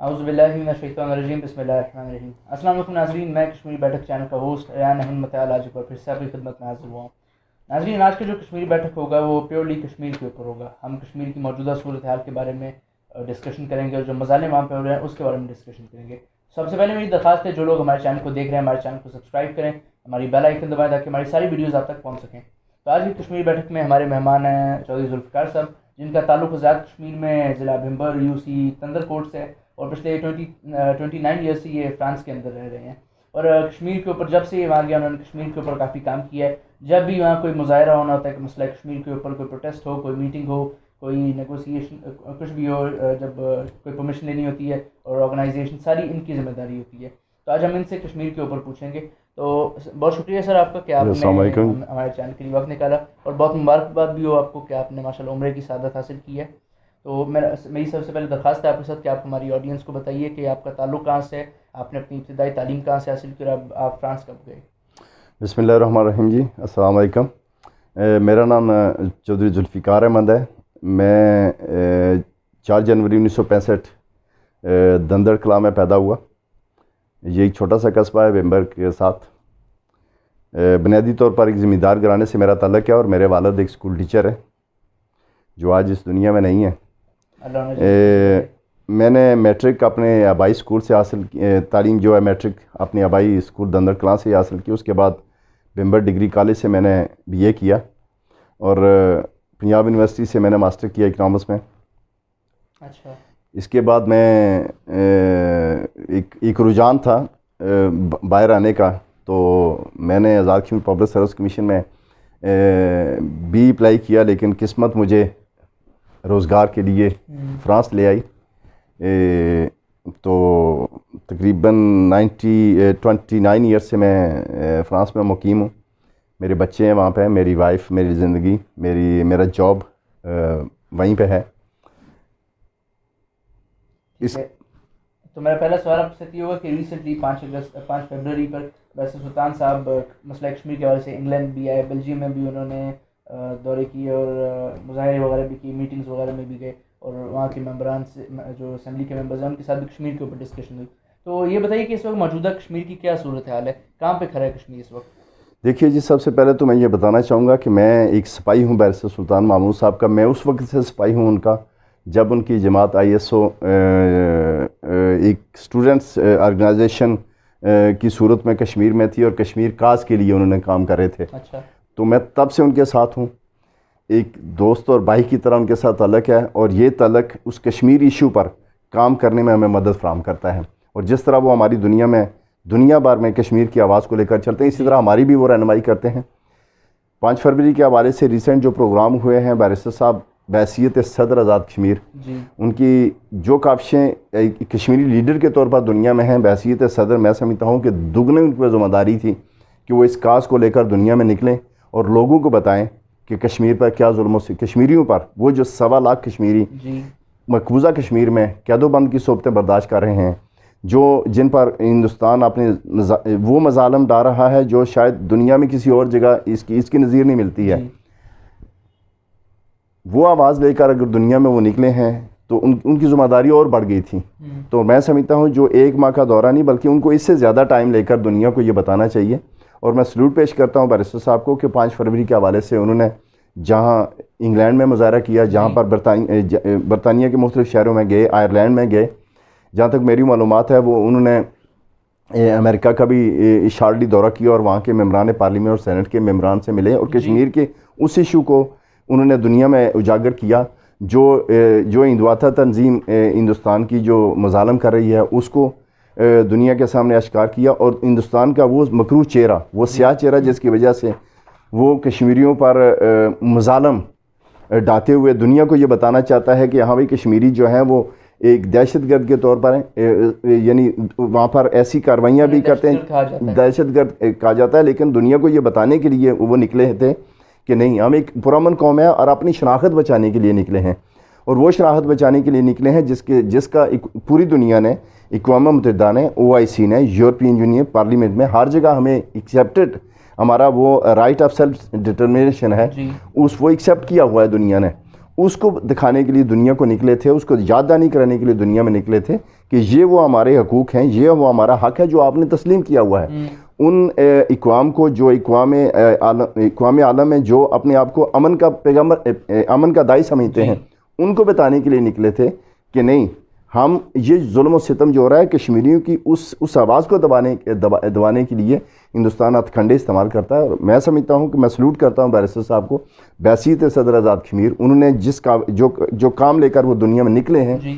اعوذ باللہ من الشیطان الرجیم بسم اللہ الرحمن الرحیم۔ السلام علیکم ناظرین، میں کشمیری بیٹھک چینل کا ہوسٹ ریان احمد متعال آج ایک بار پھر سے آپ کی خدمت میں حاضر ہوا ہوں۔ ناظرین، آج کا جو کشمیری بیٹھک ہوگا وہ پیورلی کشمیر کے اوپر ہوگا۔ ہم کشمیر کی موجودہ صورتحال کے بارے میں ڈسکشن کریں گے اور جو مظالم وہاں پہ ہو رہے ہیں اس کے بارے میں ڈسکشن کریں گے۔ سب سے پہلے میری درخواست ہے جو لوگ ہمارے چینل کو دیکھ رہے ہیں ہمارے چینل کو سبسکرائب کریں، ہماری بیل آئیکن دبائیں تاکہ ہماری ساری ویڈیوز آپ تک پہنچ سکیں۔ تو آج کی کشمیری بیٹھک میں ہمارے مہمان ہیں چودھری ذوالفقار صاحب، جن کا تعلق آزاد کشمیر میں ضلع بھمبر UC تندر کوٹ سے، اور پچھلے 29 ایئرس سے یہ فرانس کے اندر رہ رہے ہیں۔ اور کشمیر کے اوپر جب سے یہ وہاں گیا انہوں نے کشمیر کے اوپر کافی کام کیا ہے۔ جب بھی وہاں کوئی مظاہرہ ہونا ہوتا ہے کہ مسئلہ کشمیر کے اوپر، کوئی پروٹیسٹ ہو، کوئی میٹنگ ہو، کوئی نیگوسیشن کچھ بھی ہو، جب کوئی پرمیشن لینی ہوتی ہے اور آرگنائزیشن، ساری ان کی ذمہ داری ہوتی ہے۔ تو آج ہم ان سے کشمیر کے اوپر پوچھیں گے۔ تو بہت شکریہ سر آپ کا کہ آپ نے ہمارے چینل کے لیے وقت نکالا، اور بہت مبارکباد بھی ہو آپ کو کہ آپ نے ماشاء اللہ عمرے کی سعادت حاصل کی ہے۔ تو میری سب سے پہلے درخواست ہے آپ کے ساتھ کہ آپ ہماری آڈینس کو بتائیے کہ آپ کا تعلق کہاں سے ہے، آپ نے اپنی ابتدائی تعلیم کہاں سے حاصل کی اور اب آپ فرانس کب گئے؟ بسم اللہ الرحمن الرحیم جی، السلام علیکم۔ میرا نام چودھری ذوالفقار احمد ہے۔ میں 4 جنوری 1965 دندر کلاں میں پیدا ہوا۔ یہ ایک چھوٹا سا قصبہ ہے بھمبر کے ساتھ۔ بنیادی طور پر ایک زمیندار گھرانے سے میرا تعلق ہے، اور میرے والد ایک اسکول ٹیچر ہے جو آج اس دنیا میں نہیں ہے۔ میں نے میٹرک اپنے آبائی اسکول سے حاصل تعلیم جو ہے میٹرک اپنی آبائی اسکول دندر کلاں سے حاصل کی۔ اس کے بعد بھمبر ڈگری کالج سے میں نے BA کیا، اور پنجاب یونیورسٹی سے میں نے ماسٹر کیا اکنامکس میں۔ اچھا۔ اس کے بعد میں ایک رجحان تھا باہر آنے کا، تو میں نے Azad Kashmir public service commission میں بھی اپلائی کیا، لیکن قسمت مجھے روزگار کے لیے فرانس لے آئی۔ تو تقریباً 29 ایئرس سے میں فرانس میں مقیم ہوں۔ میرے بچے ہیں وہاں پہ، میری وائف، میری زندگی، میرا جاب وہیں پہ ہے۔ تو میرا پہلا سوال آپ سے یہ ہوگا کہ ریسنٹلی 5 فروری پر ویسے سلطان صاحب مسئلہ کشمیر کے حوالے سے انگلینڈ بھی آئے، بیلجیم میں بھی انہوں نے دورے کیے اور مظاہرے وغیرہ بھی کیے، میٹنگز وغیرہ میں بھی گئے، اور وہاں کے ممبران سے جو اسمبلی کے ممبرز ہیں ان کے ساتھ بھی کشمیر کے اوپر ڈسکشن ہوئی۔ تو یہ بتائیے کہ اس وقت موجودہ کشمیر کی کیا صورتحال ہے، کہاں پہ کھڑا ہے کشمیر اس وقت؟ دیکھیے جی، سب سے پہلے تو میں یہ بتانا چاہوں گا کہ میں ایک سپاہی ہوں بیرسٹر سلطان محمود صاحب کا۔ میں اس وقت سے سپاہی ہوں ان کا جب ان کی جماعت ISO ایک اسٹوڈنٹس آرگنائزیشن کی صورت میں کشمیر میں تھی، اور کشمیر کاز کے لیے انہوں نے کام کر رہے تھے۔ اچھا۔ تو میں تب سے ان کے ساتھ ہوں، ایک دوست اور بھائی کی طرح ان کے ساتھ تعلق ہے، اور یہ تعلق اس کشمیر ایشو پر کام کرنے میں ہمیں مدد فراہم کرتا ہے۔ اور جس طرح وہ ہماری دنیا بھر میں کشمیر کی آواز کو لے کر چلتے ہیں، اسی طرح ہماری بھی وہ رہنمائی کرتے ہیں۔ 5 فروری کے حوالے سے ریسنٹ جو پروگرام ہوئے ہیں، بیرسٹر صاحب بحیثیت صدر آزاد کشمیر، ان کی جو کاوشیں کشمیری لیڈر کے طور پر دنیا میں ہیں، بحیثیت صدر میں سمجھتا ہوں کہ دگنے ان کی ذمہ داری تھی کہ وہ اس کاز کو لے کر دنیا میں نکلیں اور لوگوں کو بتائیں کہ کشمیر پر کیا ظلم و کشمیریوں پر، وہ جو 1.25 لاکھ کشمیری مقبوضہ کشمیر میں قید و بند کی صورتیں برداشت کر رہے ہیں، جن پر ہندوستان اپنے وہ مظالم ڈال رہا ہے جو شاید دنیا میں کسی اور جگہ اس کی نظیر نہیں ملتی ہے۔ وہ آواز لے کر اگر دنیا میں وہ نکلے ہیں تو ان کی ذمہ داری اور بڑھ گئی تھی۔ تو میں سمجھتا ہوں جو 1 ماہ کا دورہ نہیں بلکہ ان کو اس سے زیادہ ٹائم لے کر دنیا کو یہ بتانا چاہیے۔ اور میں سلوٹ پیش کرتا ہوں بیرسٹر صاحب کو کہ 5 فروری کے حوالے سے انہوں نے جہاں انگلینڈ میں مظاہرہ کیا، جہاں پر برطانیہ کے مختلف شہروں میں گئے، آئرلینڈ میں گئے، جہاں تک میری معلومات ہے وہ انہوں نے امریکہ کا بھی شارٹلی دورہ کیا، اور وہاں کے ممبران پارلیمنٹ اور سینٹ کے ممبران سے ملے، اور کشمیر کے اس ایشو کو انہوں نے دنیا میں اجاگر کیا جو ہندواتہ تنظیم ہندوستان کی جو مظالم کر رہی ہے اس کو دنیا کے سامنے اشکار کیا، اور ہندوستان کا وہ مکروہ چہرہ، وہ سیاہ چہرہ جس کی وجہ سے وہ کشمیریوں پر مظالم ڈالتے ہوئے دنیا کو یہ بتانا چاہتا ہے کہ ہاں بھائی کشمیری جو ہیں وہ ایک دہشت گرد کے طور پر ہیں، یعنی وہاں پر ایسی کاروائیاں بھی کرتے ہیں، دہشت گرد کہا جاتا ہے، لیکن دنیا کو یہ بتانے کے لیے وہ نکلے تھے کہ نہیں، ہم ایک پرامن قوم ہے اور اپنی شناخت بچانے کے لیے نکلے ہیں، اور وہ شناخت بچانے کے لیے نکلے ہیں جس کا پوری دنیا نے، اقوام متحدہ نے، OIC نے، یورپین یونین، پارلیمنٹ میں ہر جگہ ہمیں ایکسیپٹڈ، ہمارا وہ رائٹ آف سیلف ڈٹرمنیشن ہے، وہ ایکسیپٹ کیا ہوا ہے دنیا نے۔ اس کو دکھانے کے لیے دنیا کو نکلے تھے, اس کو یاد دہانی کرانے کے لیے دنیا میں نکلے تھے کہ یہ وہ ہمارے حقوق ہیں, یہ وہ ہمارا حق ہے جو آپ نے تسلیم کیا ہوا ہے. ان اقوام کو جو اقوام عالم ہیں جو اپنے آپ کو امن کا پیغمبر, امن کا داعی سمجھتے ہیں, ان کو بتانے کے لیے نکلے تھے کہ نہیں, ہم یہ ظلم و ستم جو ہو رہا ہے کشمیریوں کی اس آواز کو دبانے کے لیے ہندوستان ہتھ کنڈے استعمال کرتا ہے. اور میں سمجھتا ہوں کہ میں سلوٹ کرتا ہوں بیرسٹر صاحب کو, بحیثیت صدر آزاد کشمیر. انہوں نے جو کام لے کر وہ دنیا میں نکلے ہیں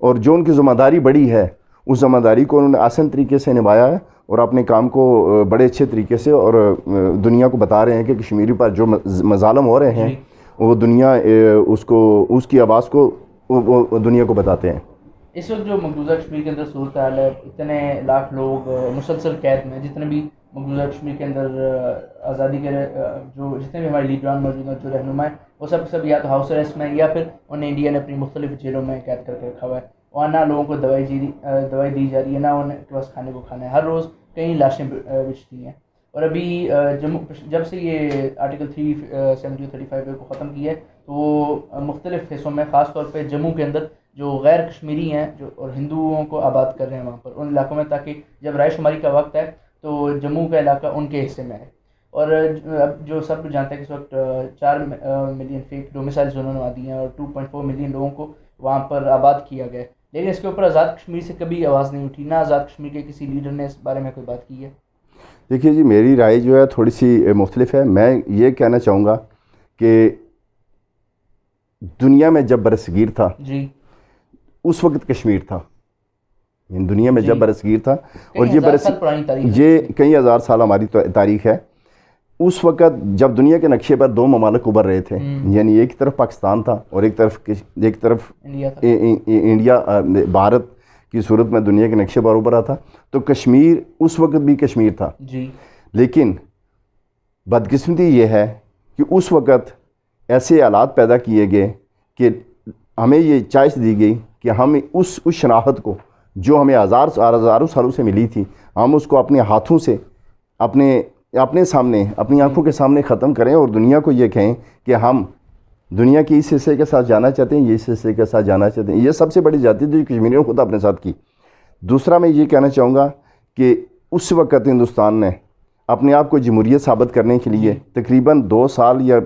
اور جو ان کی ذمہ داری بڑی ہے, اس ذمہ داری کو انہوں نے آسان طریقے سے نبھایا ہے اور اپنے کام کو بڑے اچھے طریقے سے اور دنیا کو بتا رہے ہیں کہ کشمیری پر جو مظالم ہو رہے ہیں وہ دنیا اس کی آواز کو وہ دنیا کو بتاتے ہیں. اس وقت جو مقبوضہ کشمیر کے اندر صورتحال ہے, اتنے لاکھ لوگ مسلسل قید میں, جتنے بھی مقبوضہ کشمیر کے اندر آزادی کے جو جتنے بھی ہمارے لیڈران موجود ہیں, جو رہنما ہیں, وہ سب یا تو ہاؤس اریسٹ میں یا پھر انہیں انڈیا نے اپنی مختلف جیلوں میں قید کر کے رکھا ہوا ہے. وہاں نہ لوگوں کو دوائی دی جا رہی ہے, نہ ان کے پاس کھانے کو کھانا ہے. ہر روز کئی لاشیں بچتی ہیں. اور ابھی جب سے یہ آرٹیکل 370-35 کو ختم کیا ہے تو وہ مختلف حصوں میں, خاص طور پہ جموں کے اندر جو غیر کشمیری ہیں جو اور ہندوؤں کو آباد کر رہے ہیں وہاں پر ان علاقوں میں, تاکہ جب رائے شماری کا وقت ہے تو جموں کا علاقہ ان کے حصے میں ہے. اور اب جو سب کچھ جانتے ہیں کہ اس وقت 4 ملین فیک ڈومیسائلز انہوں نے دی ہیں اور 2.4 ملین لوگوں کو وہاں پر آباد کیا گیا ہے. لیکن اس کے اوپر آزاد کشمیر سے کبھی آواز نہیں اٹھی, نہ آزاد کشمیر کے کسی لیڈر نے اس بارے میں کوئی بات کی ہے. دیکھیے جی, میری رائے جو ہے تھوڑی سی مختلف ہے. میں یہ کہنا چاہوں گا کہ دنیا میں جب برصغیر تھا جی, اس وقت کشمیر تھا. دنیا میں جب برصغیر تھا اور یہ کئی ہزار سال ہماری تاریخ ہے. اس وقت جب دنیا کے نقشے پر 2 ممالک ابھر رہے تھے, یعنی ایک طرف پاکستان تھا اور ایک طرف انڈیا, بھارت کی صورت میں دنیا کے نقشے پر ابھرا تھا, تو کشمیر اس وقت بھی کشمیر تھا جی. لیکن بدقسمتی یہ ہے کہ اس وقت ایسے حالات پیدا کیے گئے کہ ہمیں یہ چوائس دی گئی کہ ہم اس شناخت کو جو ہمیں ہزاروں سالوں سے ملی تھی, ہم اس کو اپنے ہاتھوں سے اپنے سامنے, اپنی آنکھوں کے سامنے ختم کریں اور دنیا کو یہ کہیں کہ ہم دنیا کے اس حصے کے ساتھ جانا چاہتے ہیں, یہ اس حصے کے ساتھ جانا چاہتے ہیں. یہ سب سے بڑی ذاتی جو کشمیریوں نے خود اپنے ساتھ کی. دوسرا میں یہ کہنا چاہوں گا کہ اس وقت ہندوستان نے اپنے آپ کو جمہوریت ثابت کرنے کے لیے تقریباً 2 سال یا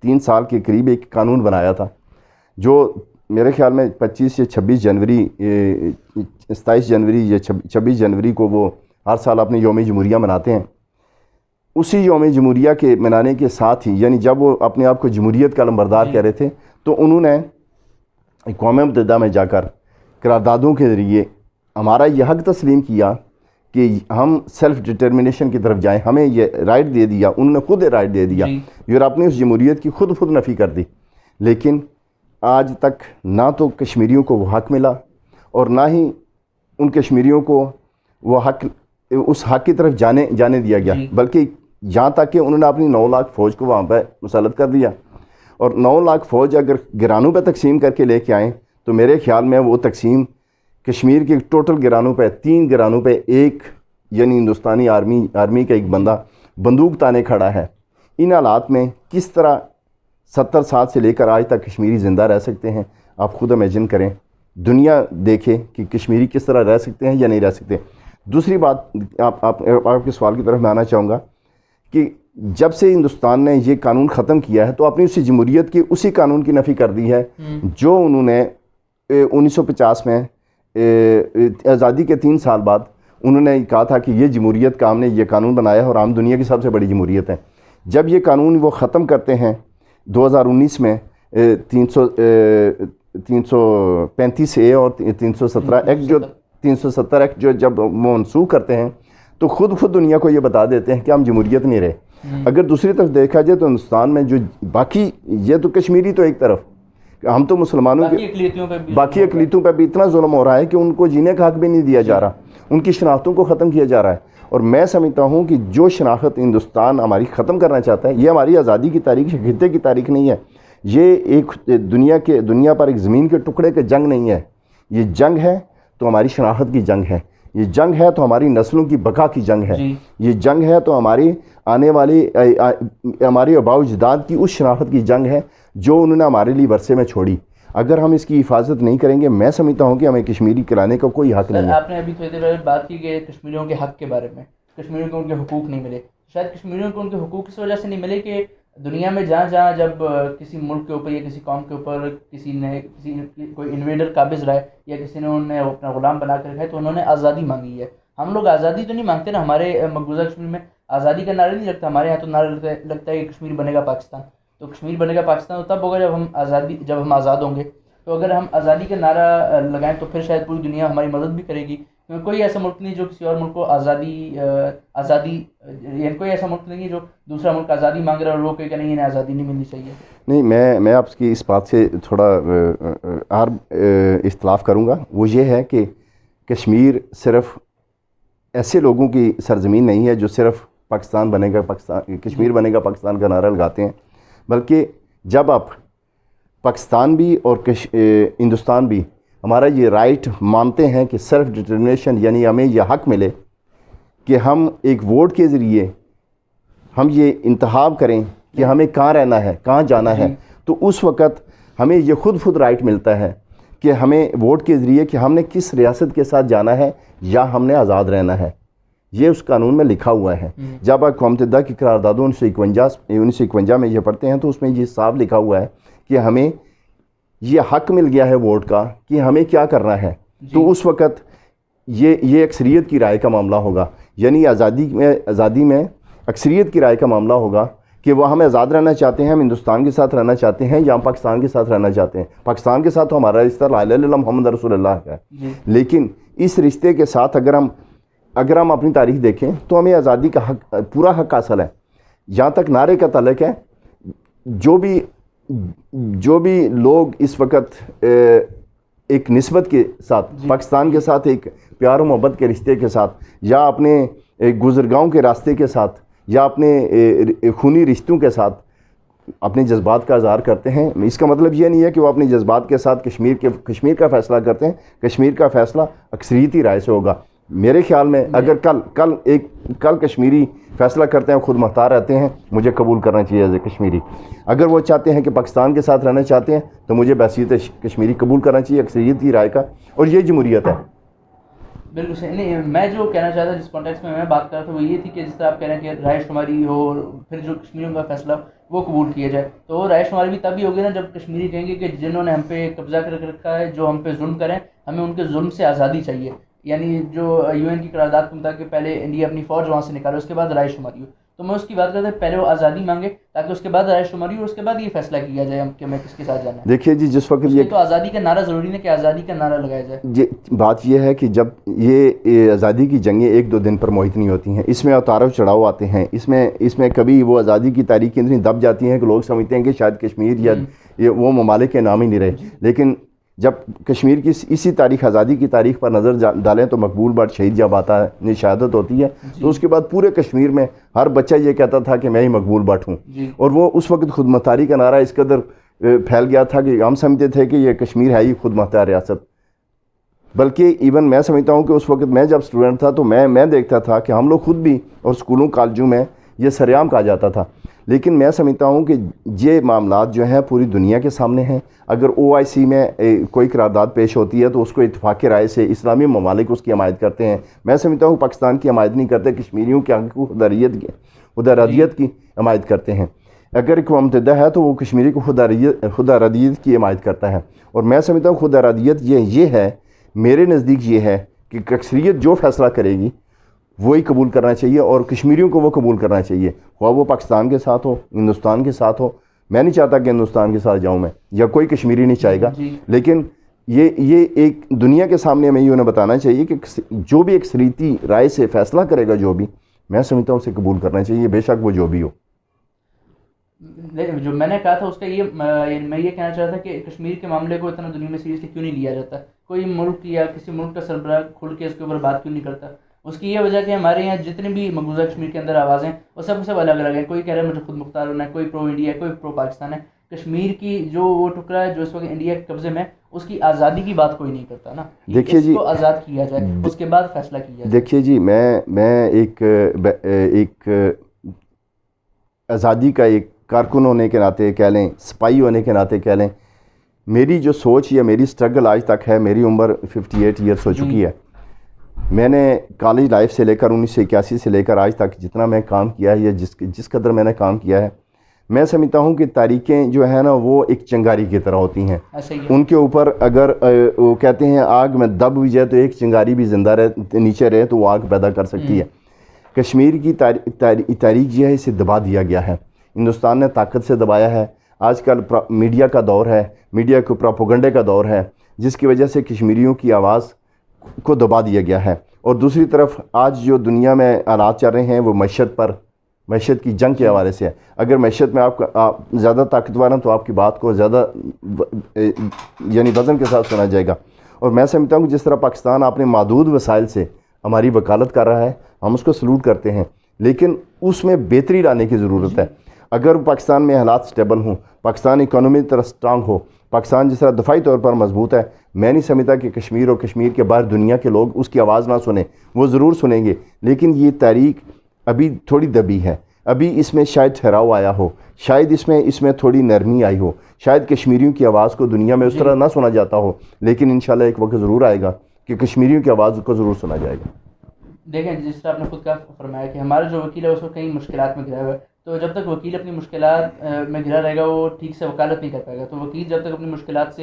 3 سال کے قریب ایک قانون بنایا تھا, جو میرے خیال میں 25 یا 26 جنوری 27 جنوری یا 26 جنوری کو وہ ہر سال اپنے یوم جمہوریہ مناتے ہیں. اسی یوم جمہوریہ کے منانے کے ساتھ ہی, یعنی جب وہ اپنے آپ کو جمہوریت کا علمبردار کہہ رہے تھے, تو انہوں نے اقوام متحدہ میں جا کر قراردادوں کے ذریعے ہمارا یہ حق تسلیم کیا کہ ہم سیلف ڈٹرمنیشن کی طرف جائیں. ہمیں یہ رائٹ دے دیا, انہوں نے خود رائٹ دے دیا, اور اپنی اس جمہوریت کی خود نفی کر دی. لیکن آج تک نہ تو کشمیریوں کو وہ حق ملا اور نہ ہی ان کشمیریوں کو وہ حق, اس حق کی طرف جانے دیا گیا, بلکہ یہاں تک کہ انہوں نے اپنی 9 لاکھ فوج کو وہاں پہ مسلط کر دیا. اور 9 لاکھ فوج اگر گرانوں پہ تقسیم کر کے لے کے آئیں تو میرے خیال میں وہ تقسیم کشمیر کے ٹوٹل گرانوں پہ 3 گرانوں پہ ایک, یعنی ہندوستانی آرمی کا ایک بندہ بندوق تانے کھڑا ہے. ان حالات میں کس طرح 70 سال سے لے کر آج تک کشمیری زندہ رہ سکتے ہیں, آپ خود امیجن کریں. دنیا دیکھے کہ کشمیری کس طرح رہ سکتے ہیں یا نہیں رہ سکتے. دوسری بات, آپ کے سوال کی طرف میں آنا چاہوں گا کہ جب سے ہندوستان نے یہ قانون ختم کیا ہے تو اپنی اسی جمہوریت کی اسی قانون کی نفی کر دی ہے جو انہوں نے 1950 میں آزادی کے 3 سال بعد انہوں نے کہا تھا کہ یہ جمہوریت کا ہم نے یہ قانون بنایا ہے اور ہم دنیا کی سب سے بڑی جمہوریت ہے. جب یہ قانون وہ ختم کرتے ہیں 2019 میں 335A اور 317 ایکٹ جو جب منسوخ کرتے ہیں تو خود دنیا کو یہ بتا دیتے ہیں کہ ہم جمہوریت نہیں رہے. اگر دوسری طرف دیکھا جائے تو ہندوستان میں جو باقی, یہ تو کشمیری تو ایک طرف, ہم تو مسلمانوں کے باقی اقلیتوں پہ بھی اتنا ظلم ہو رہا ہے کہ ان کو جینے کا حق بھی نہیں دیا جا رہا, ان کی شناختوں کو ختم کیا جا رہا ہے. اور میں سمجھتا ہوں کہ جو شناخت ہندوستان ہماری ختم کرنا چاہتا ہے, یہ ہماری آزادی کی تاریخ, خطے کی تاریخ نہیں ہے. یہ ایک دنیا پر ایک زمین کے ٹکڑے کا جنگ نہیں ہے, یہ جنگ ہے تو ہماری شناخت کی جنگ ہے. یہ جنگ ہے تو ہماری نسلوں کی بقا کی جنگ ہے. جی. یہ جنگ ہے تو ہماری آنے والی ہماری آباء و اجداد کی اس شناخت کی جنگ ہے جو انہوں نے ہمارے لیے ورثے میں چھوڑی. اگر ہم اس کی حفاظت نہیں کریں گے میں سمجھتا ہوں کہ ہمیں کشمیری کرانے کا کوئی حق نہیں ہے. آپ نے ابھی تھوڑی دیر پہلے بات کی کہ کشمیریوں کے حق کے بارے میں، کشمیریوں کو ان کے حقوق نہیں ملے. شاید کشمیریوں کو ان کے حقوق اس وجہ سے نہیں ملے کہ دنیا میں جہاں جہاں جب کسی ملک کے اوپر یا کسی قوم کے اوپر کوئی انویڈر قابض رہا ہے یا کسی نے انہیں اپنا غلام بنا کر رکھا ہے تو انہوں نے آزادی مانگی ہے. ہم لوگ آزادی تو نہیں مانگتے نا. ہمارے مقبوضہ کشمیر میں آزادی کا نعرہ نہیں لگتا. ہمارے یہاں تو نعرہ لگتا ہے کہ کشمیر بنے گا پاکستان. تو کشمیر بنے گا پاکستان تو تب ہوگا جب ہم آزاد ہوں گے. تو اگر ہم آزادی کا نعرہ لگائیں تو پھر شاید پوری دنیا ہماری مدد بھی کرے گی. کیونکہ کوئی ایسا ملک نہیں جو کسی اور ملک کو آزادی یعنی کوئی ایسا ملک نہیں ہے جو دوسرا ملک آزادی مانگ رہا ہے اور وہ کہ نہیں انہیں آزادی نہیں ملنی چاہیے. نہیں، میں آپ کی اس بات سے تھوڑا اور اختلاف کروں گا. وہ یہ ہے کہ کشمیر صرف ایسے لوگوں کی سرزمین نہیں ہے جو صرف پاکستان بنے گا کشمیر بنے گا پاکستان کا نعرہ لگاتے ہیں، بلکہ جب آپ پاکستان بھی اور ہندوستان بھی ہمارا یہ رائٹ مانتے ہیں کہ سیلف ڈٹرمنیشن، یعنی ہمیں یہ حق ملے کہ ہم ایک ووٹ کے ذریعے ہم یہ انتخاب کریں کہ ہمیں کہاں رہنا ہے، کہاں جانا ہے، تو اس وقت ہمیں یہ خود رائٹ ملتا ہے کہ ہمیں ووٹ کے ذریعے کہ ہم نے کس ریاست کے ساتھ جانا ہے یا ہم نے آزاد رہنا ہے. یہ اس قانون میں لکھا ہوا ہے. جب آپ قوم متحدہ کی قراردادوں 1951 میں یہ پڑھتے ہیں تو اس میں یہ صاف لکھا ہوا ہے کہ ہمیں یہ حق مل گیا ہے ووٹ کا کہ ہمیں کیا کرنا ہے. تو اس وقت یہ اکثریت کی رائے کا معاملہ ہوگا. یعنی آزادی میں اکثریت کی رائے کا معاملہ ہوگا کہ وہ ہم آزاد رہنا چاہتے ہیں، ہم ہندوستان کے ساتھ رہنا چاہتے ہیں یا ہم پاکستان کے ساتھ رہنا چاہتے ہیں. پاکستان کے ساتھ تو ہمارا رشتہ لا الہ الا اللہ محمد رسول اللہ کا ہے، لیکن اس رشتے کے ساتھ اگر ہم اپنی تاریخ دیکھیں تو ہمیں آزادی کا حق، پورا حق حاصل ہے. جہاں تک نعرے کا تعلق ہے، جو بھی لوگ اس وقت ایک نسبت کے ساتھ پاکستان کے ساتھ ایک پیار و محبت کے رشتے کے ساتھ یا اپنے گزرگاہوں کے راستے کے ساتھ یا اپنے خونی رشتوں کے ساتھ اپنے جذبات کا اظہار کرتے ہیں، اس کا مطلب یہ نہیں ہے کہ وہ اپنے جذبات کے ساتھ کشمیر کا فیصلہ کرتے ہیں. کشمیر کا فیصلہ اکثریتی رائے سے ہوگا. میرے خیال میں اگر کل کشمیری فیصلہ کرتے ہیں، خود مختار رہتے ہیں، مجھے قبول کرنا چاہیے ایز اے کشمیری. اگر وہ چاہتے ہیں کہ پاکستان کے ساتھ رہنا چاہتے ہیں تو مجھے بحیثیت کشمیری قبول کرنا چاہیے اکثریت کی رائے کا، اور یہ جمہوریت ہے. بالکل صحیح. نہیں، میں جو کہنا چاہتا جس کانٹیکس میں بات کر رہا تھا وہ یہ تھی کہ جس طرح آپ کہہ رہے ہیں کہ رائے شماری ہو اور پھر جو کشمیریوں کا فیصلہ وہ قبول کیا جائے، تو وہ رائے شماری بھی تبھی ہوگی نا جب کشمیری کہیں گے کہ جنہوں نے ہم پہ قبضہ کر رکھا ہے، جو ہم پہ ظلم کریں، ہمیں ان کے ظلم سے آزادی چاہیے. یعنی جو یو این کی قرارداد کے مطابق پہلے انڈیا اپنی فوج وہاں سے نکالے، اس کے بعد رائے شماری ہو. تو میں اس کی بات کرتا ہوں پہلے وہ آزادی مانگے تاکہ اس کے بعد رائے شماری ہو، اس کے بعد یہ فیصلہ کیا جائے کہ میں کس کے ساتھ جانا ہے. دیکھیے جی، جس وقت یہ تو آزادی کا نعرہ ضروری نہیں کہ آزادی کا نعرہ لگایا جائے. بات یہ ہے کہ جب یہ آزادی کی جنگیں ایک دو دن پر محیط نہیں ہوتی ہیں، اس میں اتار و چڑھاؤ آتے ہیں. اس میں کبھی وہ آزادی کی تاریخ اتنی دب جاتی ہیں کہ لوگ سمجھتے ہیں کہ شاید کشمیر یا وہ ممالک کے نام ہی نہیں رہے. لیکن جب کشمیر کی اسی تاریخ، آزادی کی تاریخ پر نظر ڈالیں تو مقبول بٹ شہید جب آتا ہے، شہادت ہوتی ہے، تو اس کے بعد پورے کشمیر میں ہر بچہ یہ کہتا تھا کہ میں ہی مقبول بٹ ہوں. اور وہ اس وقت خود مختاری کا نعرہ اس قدر پھیل گیا تھا کہ ہم سمجھتے تھے کہ یہ کشمیر ہے ہی خود مختار ریاست. بلکہ ایون میں سمجھتا ہوں کہ اس وقت میں جب اسٹوڈنٹ تھا تو میں دیکھتا تھا کہ ہم لوگ خود بھی اور اسکولوں کالجوں میں یہ سریعام کہا جاتا تھا. لیکن میں سمجھتا ہوں کہ یہ معاملات جو ہیں پوری دنیا کے سامنے ہیں. اگر OIC میں کوئی قرارداد پیش ہوتی ہے تو اس کو اتفاق رائے سے اسلامی ممالک اس کی حمایت کرتے ہیں. میں سمجھتا ہوں پاکستان کی حمایت نہیں کرتے، کشمیریوں کے حق خودارادیت کی حمایت کرتے ہیں. اگر اقوام متحدہ ہے تو وہ کشمیری کو خودارادیت کی حمایت کرتا ہے. اور میں سمجھتا ہوں خودارادیت یہ ہے، میرے نزدیک یہ ہے کہ اکثریت جو فیصلہ کرے گی وہی قبول کرنا چاہیے اور کشمیریوں کو وہ قبول کرنا چاہیے، خواہ وہ پاکستان کے ساتھ ہو، ہندوستان کے ساتھ ہو. میں نہیں چاہتا کہ ہندوستان کے ساتھ جاؤں میں، یا کوئی کشمیری نہیں چاہے گا. لیکن یہ ایک دنیا کے سامنے ہمیں یہ انہیں بتانا چاہیے کہ جو بھی اکثریتی رائے سے فیصلہ کرے گا، جو بھی، میں سمجھتا ہوں اسے قبول کرنا چاہیے، بے شک وہ جو بھی ہو. جو میں نے کہا تھا اس کا میں یہ کہنا چاہتا تھا کہ کشمیر کے معاملے کو اتنا دنیا میں سیریسلی کیوں نہیں لیا جاتا. کوئی ملک یا کسی ملک کا سربراہ کھل کے اس کے اوپر بات کیوں نہیں کرتا. اس کی یہ وجہ کہ ہمارے یہاں جتنے بھی مقبوضہ کشمیر کے اندر آوازیں وہ سب الگ الگ ہیں. کوئی کہہ رہا ہے مجھے خود مختار ہونا ہے، کوئی پرو انڈیا ہے، کوئی پرو پاکستان ہے. کشمیر کی جو وہ ٹکڑا ہے جو اس وقت انڈیا کے قبضے میں، اس کی آزادی کی بات کوئی نہیں کرتا نا. دیکھیے جی، اس کو آزاد کیا جائے، اس کے بعد فیصلہ کیا جائے. دیکھیے جی، میں ایک آزادی کا ایک کارکن ہونے کے ناطے کہہ لیں، سپاہی ہونے کے ناطے کہہ لیں، میری جو سوچ یا میری سٹرگل آج تک ہے، میری عمر 58 ایئرس ہو چکی ہے. میں نے کالج لائف سے لے کر 1981 سے لے کر آج تک جتنا میں کام کیا ہے یا جس قدر میں نے کام کیا ہے، میں سمجھتا ہوں کہ تاریخیں جو ہے نا وہ ایک چنگاری کی طرح ہوتی ہیں. ان کے اوپر اگر وہ کہتے ہیں آگ میں دب بھی جائے تو ایک چنگاری بھی زندہ رہے، نیچے رہے تو وہ آگ پیدا کر سکتی ہے. کشمیر کی تاریخ جو ہے اسے دبا دیا گیا ہے. ہندوستان نے طاقت سے دبایا ہے. آج کل میڈیا کا دور ہے، میڈیا کو پروپیگنڈے کا دور ہے، جس کی وجہ سے کشمیریوں کی آواز کو دبا دیا گیا ہے. اور دوسری طرف آج جو دنیا میں حالات چل رہے ہیں وہ معیشت کی جنگ کے حوالے سے ہے. اگر معیشت میں آپ زیادہ طاقتور ہیں تو آپ کی بات کو زیادہ یعنی وزن کے ساتھ سنا جائے گا. اور میں سمجھتا ہوں کہ جس طرح پاکستان اپنے محدود وسائل سے ہماری وکالت کر رہا ہے، ہم اس کو سلوٹ کرتے ہیں، لیکن اس میں بہتری لانے کی ضرورت ہے. اگر پاکستان میں حالات سٹیبل ہوں، پاکستان اکانومی طرح سٹرانگ ہو، پاکستان جس طرح دفاعی طور پر مضبوط ہے، میں نہیں سمجھتا کہ کشمیر اور کشمیر کے باہر دنیا کے لوگ اس کی آواز نہ سنیں. وہ ضرور سنیں گے، لیکن یہ تحریک ابھی تھوڑی دبی ہے. ابھی اس میں شاید ٹھہراؤ آیا ہو، شاید اس میں تھوڑی نرمی آئی ہو، شاید کشمیریوں کی آواز کو دنیا میں اس طرح نہ سنا جاتا ہو، لیکن انشاءاللہ ایک وقت ضرور آئے گا کہ کشمیریوں کی آواز کو ضرور سنا جائے گا. دیکھیں جس طرح آپ نے خود کا فرمایا کہ ہمارا جو وکیل ہے اس کو کئی مشکلات میں گرا ہوا ہے، تو جب تک وکیل اپنی مشکلات میں گرا رہے گا وہ ٹھیک سے وکالت نہیں کر پائے گا. تو وکیل جب تک اپنی مشکلات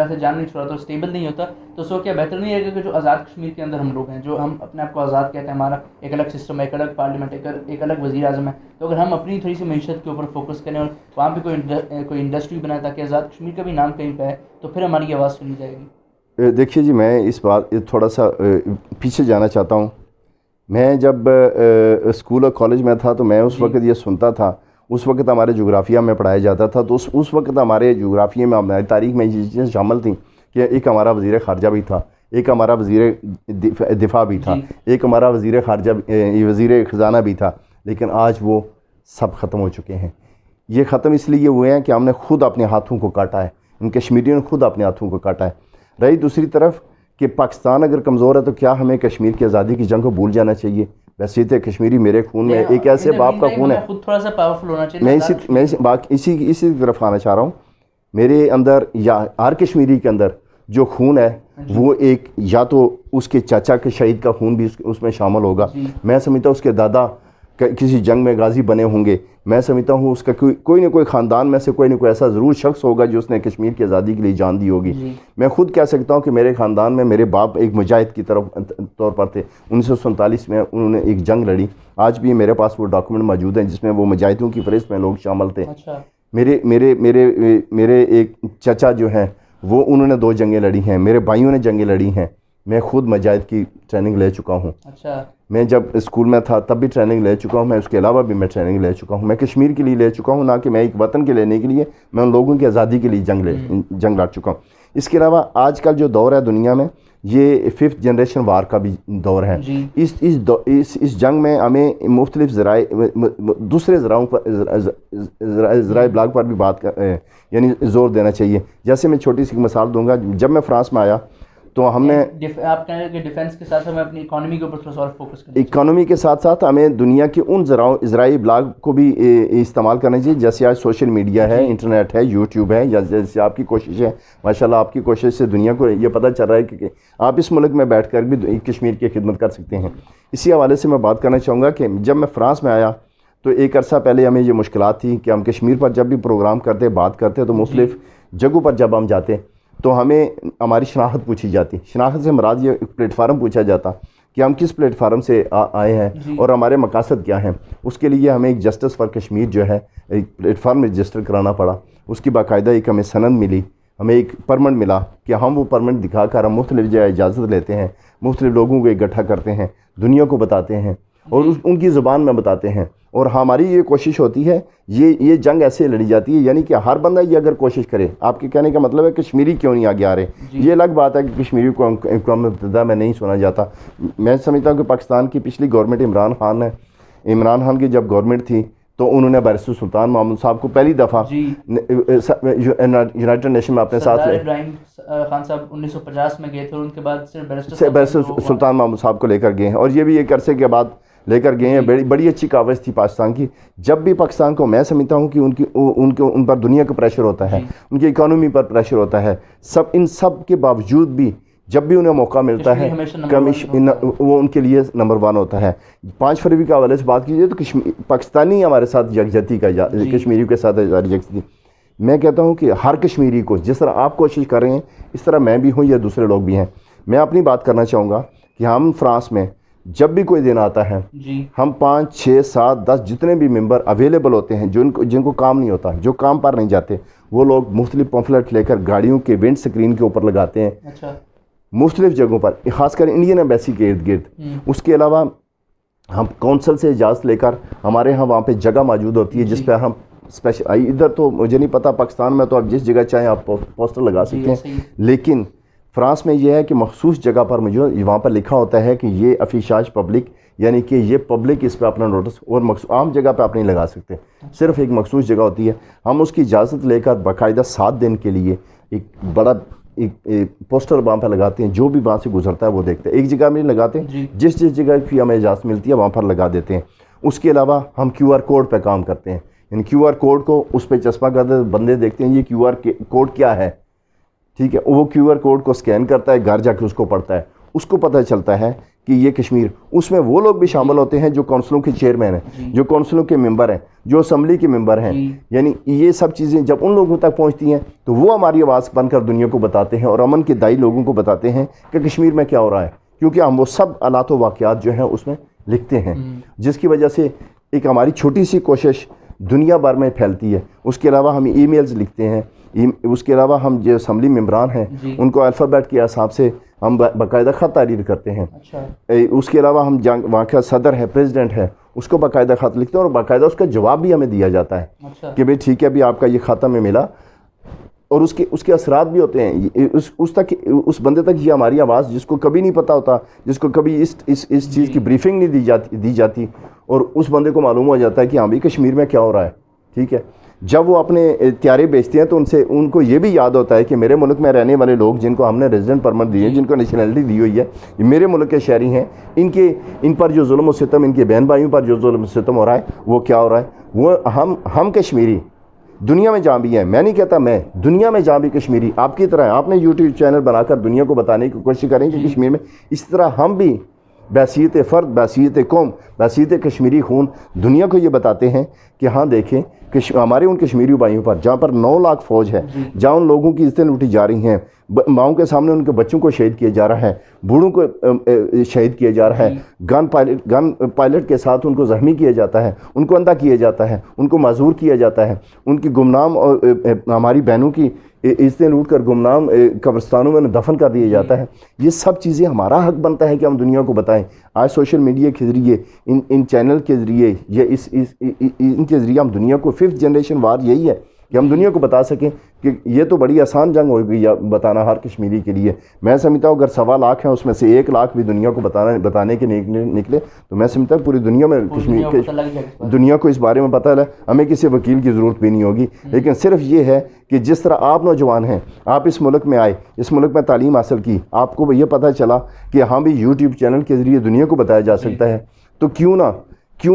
سے جان نہیں چھوڑا تو اسٹیبل نہیں ہوتا. تو اس کو کیا بہتر نہیں رہے گا کہ جو آزاد کشمیر کے اندر ہم لوگ ہیں، جو ہم اپنے آپ کو آزاد کہتے ہیں، ہمارا ایک الگ سسٹم ہے، ایک الگ پارلیمنٹ، ایک الگ وزیر اعظم ہے، تو اگر ہم اپنی تھوڑی سی معیشت کے اوپر فوکس کریں اور وہاں پہ کوئی انڈسٹری بنائیں تاکہ آزاد کشمیر کا بھی نام کہیں پہ ہے، تو پھر ہماری آواز سنی جائے گی. دیکھیے جی، میں اس بات تھوڑا سا پیچھے جانا چاہتا ہوں. میں جب اسکول اور کالج میں تھا تو میں اس وقت یہ سنتا تھا، اس وقت ہمارے جغرافیہ میں پڑھایا جاتا تھا، تو اس وقت ہمارے جغرافیہ میں ہماری تاریخ میں یہ چیزیں شامل تھیں کہ ایک ہمارا وزیر خارجہ بھی تھا، ایک ہمارا وزیر دفاع بھی تھا، ایک ہمارا وزیر خزانہ بھی تھا. لیکن آج وہ سب ختم ہو چکے ہیں. یہ ختم اس لیے ہوئے ہیں کہ ہم نے خود اپنے ہاتھوں کو کاٹا ہے، ان کشمیریوں نے خود اپنے ہاتھوں کو کاٹا ہے. رہی دوسری طرف کہ پاکستان اگر کمزور ہے تو کیا ہمیں کشمیر کی آزادی کی جنگ کو بھول جانا چاہیے؟ بحیثیت کشمیری میرے خون میں ایک ایسے باپ کا خون ہے. خود تھوڑا سا پاورفل ہونا چاہیے. میں اسی طرف آنا چاہ رہا ہوں. میرے اندر یا ہر کشمیری کے اندر جو خون ہے وہ ایک یا تو اس کے چاچا کے شہید کا خون بھی اس میں شامل ہوگا. میں سمجھتا ہوں اس کے دادا کسی جنگ میں غازی بنے ہوں گے. میں سمجھتا ہوں اس کا کوئی نہ کوئی خاندان میں سے کوئی نہ کوئی ایسا ضرور شخص ہوگا جو اس نے کشمیر کی آزادی کے لیے جان دی ہوگی. میں خود کہہ سکتا ہوں کہ میرے خاندان میں میرے باپ ایک مجاہد کی طور پر تھے. 1947 میں انہوں نے ایک جنگ لڑی. آج بھی میرے پاس وہ ڈاکومنٹ موجود ہیں جس میں وہ مجاہدوں کی فہرست میں لوگ شامل تھے. میرے ایک چچا جو ہیں وہ انہوں نے 2 جنگیں لڑی ہیں. میرے بھائیوں نے جنگیں لڑی ہیں. میں خود مجاہد کی ٹریننگ لے چکا ہوں. میں جب اسکول میں تھا تب بھی ٹریننگ لے چکا ہوں. میں اس کے علاوہ بھی میں ٹریننگ لے چکا ہوں. میں کشمیر کے لیے لے چکا ہوں، نہ کہ میں ایک وطن کے لینے کے لیے. میں ان لوگوں کی آزادی کے لیے جنگ لڑ چکا ہوں. اس کے علاوہ آج کل جو دور ہے دنیا میں یہ 5th جنریشن وار کا بھی دور ہے. اس جنگ میں ہمیں مختلف دوسرے ذرائع ابلاغ پر بھی یعنی زور دینا چاہیے. جیسے میں چھوٹی سی مثال دوں گا. جب میں فرانس میں آیا تو ہم نے آپ کہہ رہے ہیں کہ ڈیفینس کے ساتھ ہمیں اپنی اکانومی کے اوپر تھوڑا سا اور فوکس کرنا چاہیے. اکانومی کے ساتھ ساتھ ہمیں دنیا کے ان ذرائع ابلاغ کو بھی استعمال کرنا چاہیے. جیسے آج سوشل میڈیا ہے، انٹرنیٹ ہے، یوٹیوب ہے، یا جیسے آپ کی کوشش ہے. ماشاءاللہ آپ کی کوشش سے دنیا کو یہ پتہ چل رہا ہے کہ آپ اس ملک میں بیٹھ کر بھی کشمیر کی خدمت کر سکتے ہیں. اسی حوالے سے میں بات کرنا چاہوں گا کہ جب میں فرانس میں آیا تو ایک عرصہ پہلے ہمیں یہ مشکلات تھی کہ ہم کشمیر پر جب بھی پروگرام کرتے بات کرتے تو مختلف جگہوں پر جب ہم جاتے تو ہمیں ہماری شناخت پوچھی جاتی. شناخت سے مراد یہ پلیٹ فارم پوچھا جاتا کہ ہم کس پلیٹ فارم سے آئے ہیں اور ہمارے مقاصد کیا ہیں. اس کے لیے ہمیں ایک جسٹس فار کشمیر جو ہے ایک پلیٹ فارم رجسٹر کرانا پڑا. اس کی باقاعدہ ایک ہمیں سند ملی، ہمیں ایک پرمٹ ملا کہ ہم وہ پرمٹ دکھا کر ہم مختلف جگہ اجازت لیتے ہیں، مختلف لوگوں کو اکٹھا کرتے ہیں، دنیا کو بتاتے ہیں اور ان کی زبان میں بتاتے ہیں. اور ہماری یہ کوشش ہوتی ہے، یہ جنگ ایسے لڑی جاتی ہے یعنی کہ ہر بندہ یہ اگر کوشش کرے. آپ کے کہنے کا مطلب ہے کشمیری کیوں نہیں آگے آ رہے. یہ الگ بات ہے کہ کشمیری کو اقوام متحدہ میں نہیں سنا جاتا. میں سمجھتا ہوں کہ پاکستان کی پچھلی گورنمنٹ عمران خان کی جب گورنمنٹ تھی تو انہوں نے بیرسٹر سلطان محمود صاحب کو پہلی دفعہ یونائٹڈ نیشن میں اپنے ساتھ لے ابراہیم خان صاحب 1950 میں گئے تھے، اور ان کے بعد صرف بیرسٹر سلطان محمود صاحب کو لے کر گئے ہیں، اور یہ بھی ایک عرصے کے بعد لے کر گئے ہیں. بڑی اچھی کاوش تھی پاکستان کی. جب بھی پاکستان کو میں سمجھتا ہوں کہ ان پر دنیا کا پریشر ہوتا ہے، ان کی اکانومی پر پریشر ہوتا ہے، ان سب کے باوجود بھی جب بھی انہیں موقع ملتا ہے وہ ان کے لیے نمبر 1 ہوتا ہے. 5 فروری کے حوالے سے بات کیجیے تو پاکستانی ہمارے ساتھ یکجہتی کا کشمیریوں کے ساتھ یکجہتی. میں کہتا ہوں کہ ہر کشمیری کو جس طرح آپ کوشش کر رہے ہیں اس طرح میں بھی ہوں یا دوسرے لوگ بھی ہیں. میں اپنی بات کرنا چاہوں گا کہ ہم فرانس میں جب بھی کوئی دن آتا ہے ہم 5 6 7 10 جتنے بھی ممبر اویلیبل ہوتے ہیں جن کو کام نہیں ہوتا، جو کام پر نہیں جاتے، وہ لوگ مختلف پمفلٹ لے کر گاڑیوں کے ونڈ سکرین کے اوپر لگاتے ہیں. اچھا. مختلف جگہوں پر، خاص کر انڈین ایمبیسی کے ارد گرد. اس کے علاوہ ہم کونسل سے اجازت لے کر، ہمارے ہاں وہاں پہ جگہ موجود ہوتی ہے جس پہ ہم اسپیشل، ادھر تو مجھے نہیں پتہ، پاکستان میں تو آپ جس جگہ چاہیں آپ پوسٹر لگا سکتے ہیں، لیکن فرانس میں یہ ہے کہ مخصوص جگہ پر مجھے وہاں پر لکھا ہوتا ہے کہ یہ افیشاج پبلک، یعنی کہ یہ پبلک اس پہ اپنا نوٹس، اور عام جگہ پہ آپ نہیں لگا سکتے، صرف ایک مخصوص جگہ ہوتی ہے. ہم اس کی اجازت لے کر باقاعدہ 7 دن کے لیے ایک بڑا پوسٹر وہاں پہ لگاتے ہیں، جو بھی وہاں سے گزرتا ہے وہ دیکھتے ہیں. ایک جگہ میں لگاتے ہیں، جس جگہ کی ہمیں اجازت ملتی ہے وہاں پر لگا دیتے ہیں. اس کے علاوہ ہم QR کوڈ پہ کام کرتے ہیں، یعنی QR کوڈ کو اس پہ چسپاں کرتے بندے دیکھتے ہیں یہ QR کوڈ کیا ہے، ٹھیک ہے. وہ QR کوڈ کو سکین کرتا ہے، گھر جا کے اس کو پڑھتا ہے، اس کو پتہ چلتا ہے کہ یہ کشمیر. اس میں وہ لوگ بھی شامل ہوتے ہیں جو کونسلوں کے چیئرمین ہیں، جو کونسلوں کے ممبر ہیں، جو اسمبلی کے ممبر ہیں. یعنی یہ سب چیزیں جب ان لوگوں تک پہنچتی ہیں تو وہ ہماری آواز بن کر دنیا کو بتاتے ہیں، اور امن کے دائی لوگوں کو بتاتے ہیں کہ کشمیر میں کیا ہو رہا ہے، کیونکہ ہم وہ سب حالات و واقعات جو ہیں اس میں لکھتے ہیں، جس کی وجہ سے ایک ہماری چھوٹی سی کوشش دنیا بھر میں پھیلتی ہے. اس کے علاوہ ہم ای میلز لکھتے ہیں. اس کے علاوہ ہم جو اسمبلی ممبران ہیں ان کو الفابیٹ کے حساب سے ہم باقاعدہ خط تحریر کرتے ہیں. اس کے علاوہ ہم وہاں کا صدر ہے، پریزیڈنٹ ہے، اس کو باقاعدہ خط لکھتے ہیں، اور باقاعدہ اس کا جواب بھی ہمیں دیا جاتا ہے کہ بھئی ٹھیک ہے بھی آپ کا یہ خط ہمیں ملا. اور اس کے اثرات بھی ہوتے ہیں. اس بندے تک یہ ہماری آواز، جس کو کبھی نہیں پتہ ہوتا، جس کو کبھی اس چیز کی بریفنگ نہیں دی جاتی، اور اس بندے کو معلوم ہو جاتا ہے کہ ہاں بھی کشمیر میں کیا ہو رہا ہے. ٹھیک ہے. جب وہ اپنے طیارے بیچتے ہیں تو ان کو یہ بھی یاد ہوتا ہے کہ میرے ملک میں رہنے والے لوگ جن کو ہم نے ریزیڈنٹ پرمٹ دی ہے، جن کو نیشنلٹی دی ہوئی ہے، یہ میرے ملک کے شہری ہیں. ان پر جو ظلم و ستم، ان کے بہن بھائیوں پر جو ظلم و ستم ہو رہا ہے وہ کیا ہو رہا ہے. وہ ہم کشمیری دنیا میں جہاں بھی ہیں، میں نہیں کہتا میں، دنیا میں جہاں بھی کشمیری آپ کی طرح ہیں، آپ نے YouTube چینل بنا کر دنیا کو بتانے کی کوشش کریں کہ کشمیر میں اس طرح ہم بھی بحیثیت فرد، بحیثیت قوم، بحیثیت کشمیری خون دنیا کو یہ بتاتے ہیں کہ ہاں دیکھیں ہمارے ان کشمیری بھائیوں پر جہاں پر 9 لاکھ فوج ہے، جہاں ان لوگوں کی عزتیں لوٹی جا رہی ہیں، ماؤں کے سامنے ان کے بچوں کو شہید کیا جا رہا ہے، بوڑھوں کو شہید کیا جا رہا ہے، گن پائلٹ کے ساتھ ان کو زخمی کیا جاتا ہے، ان کو اندھا کیا جاتا ہے، ان کو معذور کیا جاتا ہے، ان کی گمنام اور ہماری بہنوں کی عزتیں لوٹ کر گمنام قبرستانوں میں دفن کر دیا جاتا ہے. یہ سب چیزیں ہمارا حق بنتا ہے کہ ہم دنیا کو بتائیں. آج سوشل میڈیا کے ذریعے، ان چینل کے ذریعے، یا ان کے ذریعے ہم دنیا کو 5th جنریشن وار یہی ہے کہ ہم دنیا کو بتا سکیں کہ یہ تو بڑی آسان جنگ ہو گئی بتانا ہر کشمیری کے لیے. میں سمجھتا ہوں اگر 1.25 لاکھ ہیں اس میں سے 1 لاکھ بھی دنیا کو بتانے کے نکلے تو میں سمجھتا ہوں پوری دنیا میں دنیا کو اس بارے میں پتہ ہے. ہمیں کسی وکیل کی ضرورت بھی نہیں ہوگی. لیکن صرف یہ ہے کہ جس طرح آپ نوجوان ہیں، آپ اس ملک میں آئے، اس ملک میں تعلیم حاصل کی، آپ کو یہ پتہ چلا کہ ہاں بھی YouTube چینل کے ذریعے دنیا کو بتایا جا سکتا ہے، تو کیوں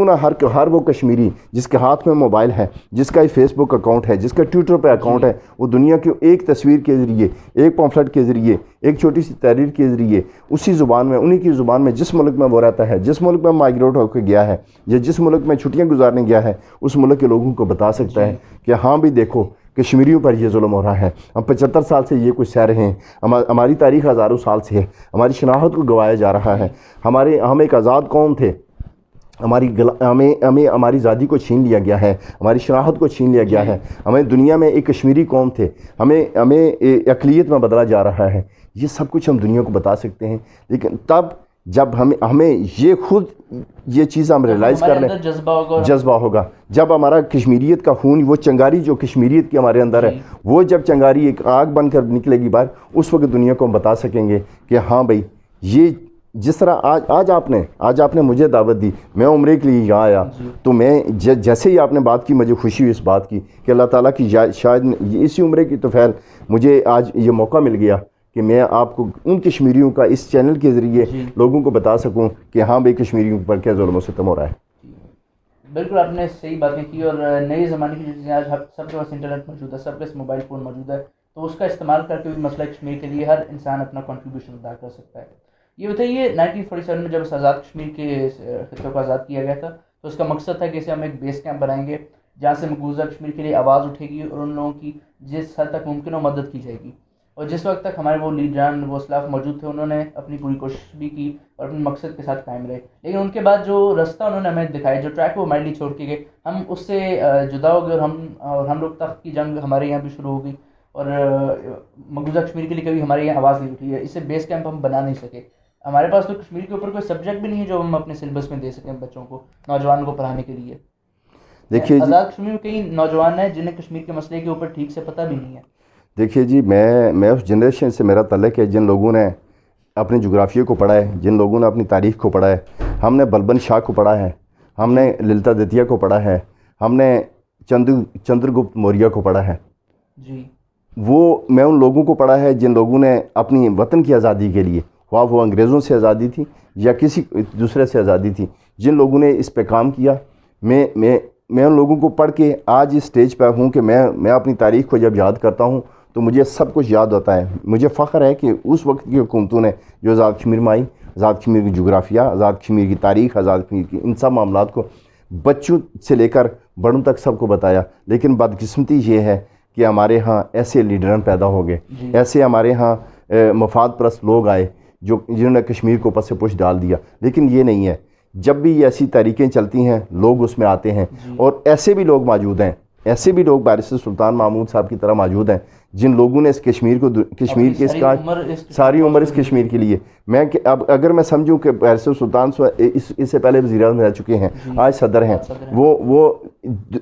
نہ ہر وہ کشمیری جس کے ہاتھ میں موبائل ہے، جس کا فیس بک اکاؤنٹ ہے، جس کا ٹویٹر پہ اکاؤنٹ ہے، وہ دنیا کی ایک تصویر کے ذریعے، ایک پمفلٹ کے ذریعے، ایک چھوٹی سی تحریر کے ذریعے، اسی زبان میں، انہی کی زبان میں، جس ملک میں وہ رہتا ہے، جس ملک میں مائگریٹ ہو کے گیا ہے، یا جس ملک میں چھٹیاں گزارنے گیا ہے، اس ملک کے لوگوں کو بتا سکتا ہے کہ ہاں بھی دیکھو کشمیریوں پر یہ ظلم ہو رہا ہے. ہم 75 سال سے یہ کچھ سہ رہے ہیں، ہماری تاریخ ہزاروں سال سے ہے، ہماری شناخت کو گوایا جا رہا ہے. ہم ایک آزاد قوم تھے، ہمیں ہماری آزادی کو چھین لیا گیا ہے، ہماری شناخت کو چھین لیا گیا ہے. ہمیں دنیا میں ایک کشمیری قوم تھے، ہمیں اقلیت میں بدلا جا رہا ہے. یہ سب کچھ ہم دنیا کو بتا سکتے ہیں، لیکن تب جب ہمیں یہ خود یہ چیز ہم ریلائز کر لیں، جذبہ ہوگا. جب ہمارا کشمیریت کا خون، وہ چنگاری جو کشمیریت کی ہمارے اندر ہے، وہ جب چنگاری ایک آگ بن کر نکلے گی باہر، اس وقت دنیا کو ہم بتا سکیں گے کہ ہاں بھائی جس طرح آج آپ نے مجھے دعوت دی، میں عمرے کے لیے یہاں آیا، تو میں جیسے ہی آپ نے بات کی مجھے خوشی ہوئی اس بات کی کہ اللہ تعالیٰ کی شاید اسی عمرے کی توفیل مجھے آج یہ موقع مل گیا کہ میں آپ کو ان کشمیریوں کا اس چینل کے ذریعے لوگوں کو بتا سکوں کہ ہاں بھائی کشمیریوں پر کیا ظلم و ستم ہو رہا ہے۔ بالکل آپ نے صحیح باتیں کی، اور نئے زمانے کی جو چیزیں آج سب کے پاس انٹرنیٹ موجود ہے، سب کے پاس موبائل فون موجود ہے، تو اس کا استعمال کر کے بھی مسئلہ کشمیر کے لیے ہر انسان اپنا کنٹریبیوشن ادا کر سکتا ہے۔ یہ بتائیے 1947 میں جب اس آزاد کشمیر کے خطے کو آزاد کیا گیا تھا تو اس کا مقصد تھا کہ اسے ہم ایک بیس کیمپ بنائیں گے جہاں سے مقبوضہ کشمیر کے لیے آواز اٹھے گی اور ان لوگوں کی جس حد تک ممکن ہو مدد کی جائے گی۔ اور جس وقت تک ہمارے وہ لیڈران وہ اسلاف موجود تھے انہوں نے اپنی پوری کوشش بھی کی اور اپنے مقصد کے ساتھ قائم رہے، لیکن ان کے بعد جو رستہ انہوں نے ہمیں دکھایا، جو ٹریک وہ ہمارے لیے چھوڑ کے گئے، ہم اس سے جدا ہو گئے، اور ہم لوگ تخت کی جنگ ہمارے یہاں بھی شروع ہو گئی، اور مقبوضہ کشمیر کے لیے کبھی ہمارے یہاں آواز نہیں اٹھی ہے، اسے بیس کیمپ ہم بنا نہیں سکے۔ ہمارے پاس تو کشمیر کے اوپر کوئی سبجیکٹ بھی نہیں ہے جو ہم اپنے سلیبس میں دے سکیں بچوں کو، نوجوانوں کو پڑھانے کے لیے۔ دیکھیے آزاد کشمیر میں کئی نوجوان ہیں جنہیں کشمیر کے مسئلے کے اوپر ٹھیک سے پتہ بھی نہیں ہے۔ دیکھیے جی، میں اس جنریشن سے میرا تعلق ہے جن لوگوں نے اپنے جغرافیہ کو پڑھا ہے، جن لوگوں نے اپنی تاریخ کو پڑھا ہے۔ ہم نے بلبن شاہ کو پڑھا ہے، ہم نے للتا دتیا کو پڑھا ہے، ہم نے چندر گپت موریہ کو پڑھا ہے۔ جی، میں ان لوگوں کو پڑھا ہے جن لوگوں نے اپنی وطن کی آزادی کے لیے، خواہ وہ انگریزوں سے آزادی تھی یا کسی دوسرے سے آزادی تھی، جن لوگوں نے اس پہ کام کیا۔ میں ان لوگوں کو پڑھ کے آج اس سٹیج پہ ہوں کہ میں اپنی تاریخ کو جب یاد کرتا ہوں تو مجھے سب کچھ یاد ہوتا ہے۔ مجھے فخر ہے کہ اس وقت کی حکومتوں نے جو آزاد کشمیر میں آئی، آزاد کشمیر کی جغرافیہ، آزاد کشمیر کی تاریخ، آزاد کشمیر کی ان سب معاملات کو بچوں سے لے کر بڑوں تک سب کو بتایا۔ لیکن بدقسمتی یہ ہے کہ ہمارے ہاں ایسے لیڈران پیدا ہو گئے، ایسے ہمارے ہاں مفاد پرست لوگ آئے جنہوں نے کشمیر کو اوپر سے پش ڈال دیا۔ لیکن یہ نہیں ہے، جب بھی ایسی تحریکیں چلتی ہیں لوگ اس میں آتے ہیں، اور ایسے بھی لوگ موجود ہیں، ایسے بھی لوگ بیرسٹر سلطان محمود صاحب کی طرح موجود ہیں جن لوگوں نے اس کشمیر کی ساری عمر اس کشمیر کے لیے، اب اگر میں سمجھوں کہ بیرسٹر سلطان اس سے پہلے وزیر اعظم رہ چکے ہیں، آج صدر ہیں،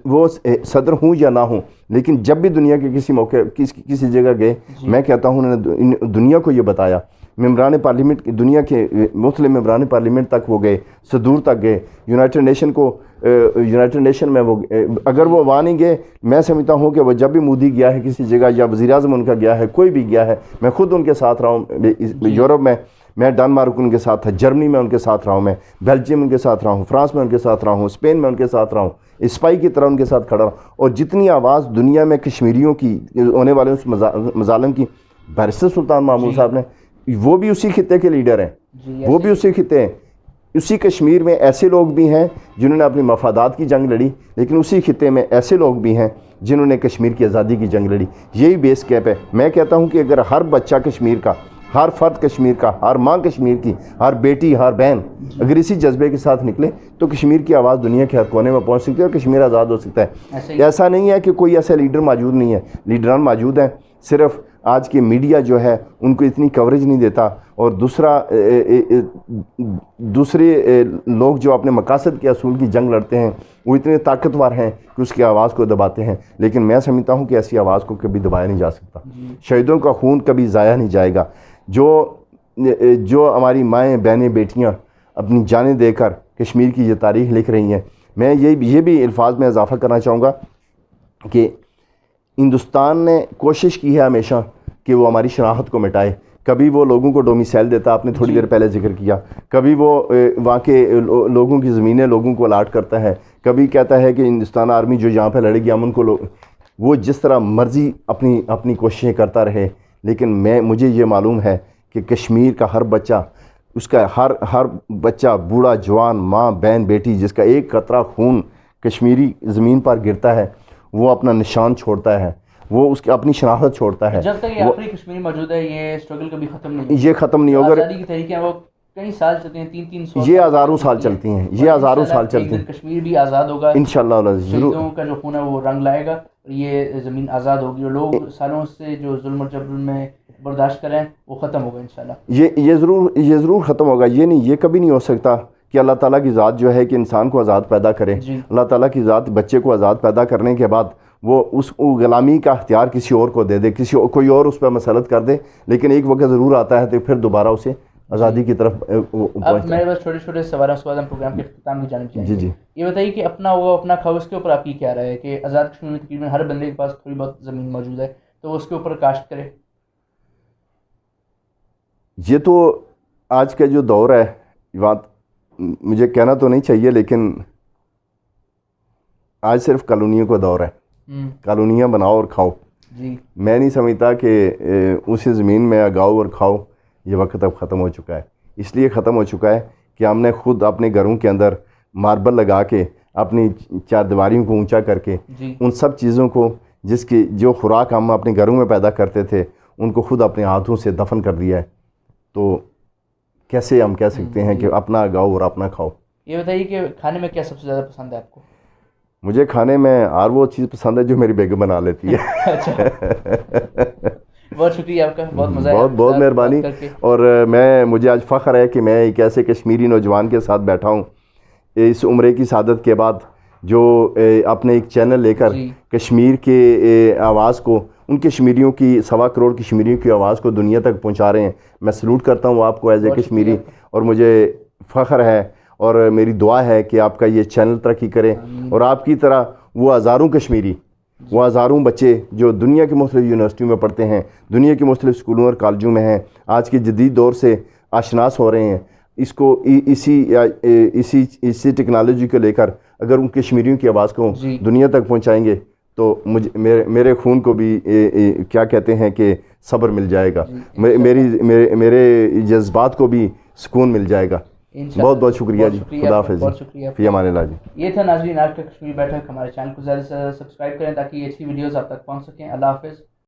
وہ صدر ہوں یا نہ ہوں، لیکن جب بھی دنیا کے کسی موقع کسی جگہ گئے، میں کہتا ہوں انہوں نے دنیا کو یہ بتایا۔ ممبران پارلیمنٹ دنیا کے مختلف ممبران پارلیمنٹ تک وہ گئے، صدور تک گئے، یونائٹڈ نیشن میں وہ اگر وہ وہاں نہیں گئے، میں سمجھتا ہوں کہ وہ جب بھی مودی گیا ہے کسی جگہ یا وزیر اعظم ان کا گیا ہے، کوئی بھی گیا ہے، میں خود ان کے ساتھ رہا ہوں، یورپ میں ڈنمارک ان کے ساتھ تھا، جرمنی میں ان کے ساتھ رہا ہوں، میں بیلجیم ان کے ساتھ رہا ہوں، فرانس میں ان کے ساتھ رہا ہوں، اسپین میں ان کے ساتھ رہا ہوں، اسپائی کی طرح ان کے ساتھ کھڑا رہا، اور جتنی آواز دنیا میں کشمیریوں کی ہونے والے اس مظالم کی بیرسٹر سلطان محمود صاحب نے، وہ بھی اسی خطے کے لیڈر ہیں، وہ بھی اسی خطے ہیں۔ اسی کشمیر میں ایسے لوگ بھی ہیں جنہوں نے اپنی مفادات کی جنگ لڑی، لیکن اسی خطے میں ایسے لوگ بھی ہیں جنہوں نے کشمیر کی آزادی کی جنگ لڑی۔ یہی بیس کیپ ہے۔ میں کہتا ہوں کہ اگر ہر بچہ کشمیر کا، ہر فرد کشمیر کا، ہر ماں کشمیر کی، ہر بیٹی، ہر بہن اگر اسی جذبے کے ساتھ نکلے تو کشمیر کی آواز دنیا کے ہر کونے میں پہنچ سکتی ہے اور کشمیر آزاد ہو سکتا ہے۔ ایسا نہیں ہے کہ کوئی ایسا لیڈر موجود نہیں ہے، لیڈران موجود ہیں، صرف آج کے میڈیا جو ہے ان کو اتنی کوریج نہیں دیتا، اور دوسرے لوگ جو اپنے مقاصد کے اصول کی جنگ لڑتے ہیں وہ اتنے طاقتور ہیں کہ اس کی آواز کو دباتے ہیں۔ لیکن میں سمجھتا ہوں کہ ایسی آواز کو کبھی دبایا نہیں جا سکتا، شہیدوں کا خون کبھی ضائع نہیں جائے گا۔ جو ہماری مائیں، بہنیں، بیٹیاں اپنی جانیں دے کر کشمیر کی یہ تاریخ لکھ رہی ہیں، میں یہ بھی الفاظ میں اضافہ کرنا چاہوں گا کہ ہندوستان نے کوشش کی ہے ہمیشہ کہ وہ ہماری شناخت کو مٹائے۔ کبھی وہ لوگوں کو ڈومیسائل دیتا، آپ نے تھوڑی دیر پہلے ذکر کیا، کبھی وہ وہاں کے لوگوں کی زمینیں لوگوں کو الاٹ کرتا ہے، کبھی کہتا ہے کہ ہندوستان آرمی جو یہاں پہ لڑے گی ہم ان کو وہ جس طرح مرضی اپنی کوششیں کرتا رہے۔ لیکن مجھے یہ معلوم ہے کہ کشمیر کا ہر بچہ، اس کا ہر بچہ، بوڑھا، جوان، ماں، بہن، بیٹی، جس کا ایک قطرہ خون کشمیری زمین پر گرتا ہے، وہ اپنا نشان چھوڑتا ہے، وہ اس کی اپنی شناخت چھوڑتا ہے۔ جب تک یہ آخری کشمیری موجود ہے یہ اسٹرگل کبھی ختم نہیں، یہ ختم نہیں ہوگا۔ آزادی کی تحریکیں وہ کئی سال چلتی ہیں، 300 یہ ہزاروں سال چلتی ہیں، یہ ہزاروں سال چلتی ہیں۔ کشمیر بھی آزاد ہوگا انشاءاللہ، ضرور۔ شہیدوں کا جو خون ہے وہ رنگ لائے گا، یہ زمین آزاد ہوگی، اور لوگ سالوں سے جو ظلم و جبر میں برداشت کریں وہ ختم ہوگا انشاءاللہ۔ یہ ضرور ختم ہوگا۔ یہ کبھی نہیں ہو سکتا کہ اللہ تعالیٰ کی ذات جو ہے کہ انسان کو آزاد پیدا کرے، اللہ تعالیٰ کی ذات بچے کو آزاد پیدا کرنے کے بعد وہ اس غلامی کا اختیار کسی اور کو دے دے، کوئی اور اس پہ مسلط کر دے، لیکن ایک وقت ضرور آتا ہے تو پھر دوبارہ اسے آزادی کی طرف اب پہنچتا میرے ہے. پاس چھوٹے چھوٹے سوال ہیں، اس کے بعد ہم پروگرام کے اختتام کی جانب جائیں گے. جی یہ بتائیے کہ اپنا ہوا اپنا کھاؤ، اس کے اوپر آپ کی کیا رائے ہے کہ آزاد کشمیر میں تقریباً ہر بندے کے پاس تھوڑی بہت زمین موجود ہے تو اس کے اوپر کاشت کرے؟ یہ تو آج کا جو دور ہے، یہ بات مجھے کہنا تو نہیں چاہیے لیکن آج صرف کالونیوں کا دور ہے. کالونیاں بناؤ اور کھاؤ. جی میں نہیں سمجھتا کہ اسی زمین میں اگاؤ اور کھاؤ، یہ وقت اب ختم ہو چکا ہے. اس لیے ختم ہو چکا ہے کہ ہم نے خود اپنے گھروں کے اندر ماربل لگا کے، اپنی چار دیواریوں کو اونچا کر کے، جی ان سب چیزوں کو جس کی جو خوراک ہم اپنے گھروں میں پیدا کرتے تھے ان کو خود اپنے ہاتھوں سے دفن کر دیا ہے. تو کیسے ہم کہہ سکتے ہیں کہ اپنا اگاؤ اور اپنا کھاؤ؟ یہ بتائیے کہ کھانے میں کیا سب سے زیادہ پسند ہے آپ کو؟ مجھے کھانے میں ہر وہ چیز پسند ہے جو میری بیگم بنا لیتی ہے. اچھا، بہت شکریہ آپ کا، بہت مزہ آیا بہت بہت مہربانی. کر کے. اور مجھے آج فخر ہے کہ میں ایک ایسے کشمیری نوجوان کے ساتھ بیٹھا ہوں اس عمرے کی سعادت کے بعد، جو اپنے ایک چینل لے کر جی کشمیر کے آواز کو، ان کشمیریوں کی 1.25 کروڑ کشمیریوں کی آواز کو دنیا تک پہنچا رہے ہیں. میں سلوٹ کرتا ہوں آپ کو ایز اے بہت کشمیری، شکریہ. اور مجھے فخر ہے اور میری دعا ہے کہ آپ کا یہ چینل ترقی کرے، آمین. اور آپ کی طرح وہ ہزاروں کشمیری، وہ ہزاروں بچے جو دنیا کے مختلف یونیورسٹیوں میں پڑھتے ہیں، دنیا کے مختلف اسکولوں اور کالجوں میں ہیں، آج کے جدید دور سے آشناس ہو رہے ہیں. اس کو اسی ٹیکنالوجی کو لے کر اگر ان کشمیریوں کی آواز کو جی دنیا تک پہنچائیں گے تو میرے خون کو بھی کیا کہتے ہیں کہ صبر مل جائے گا، جی میرے جذبات کو بھی سکون مل جائے گا. انشاءاللہ. بہت بہت شکریہ جی. خدا حافظ بہت جی. شکریہ. فی امان اللہ جی. یہ تھا ناظرین آج کا کشمیری بیٹھک. ہمارے چینل کو زیادہ سے زیادہ سبسکرائب کریں تاکہ یہ اچھی ویڈیوز آپ تک پہنچ سکیں. اللہ حافظ.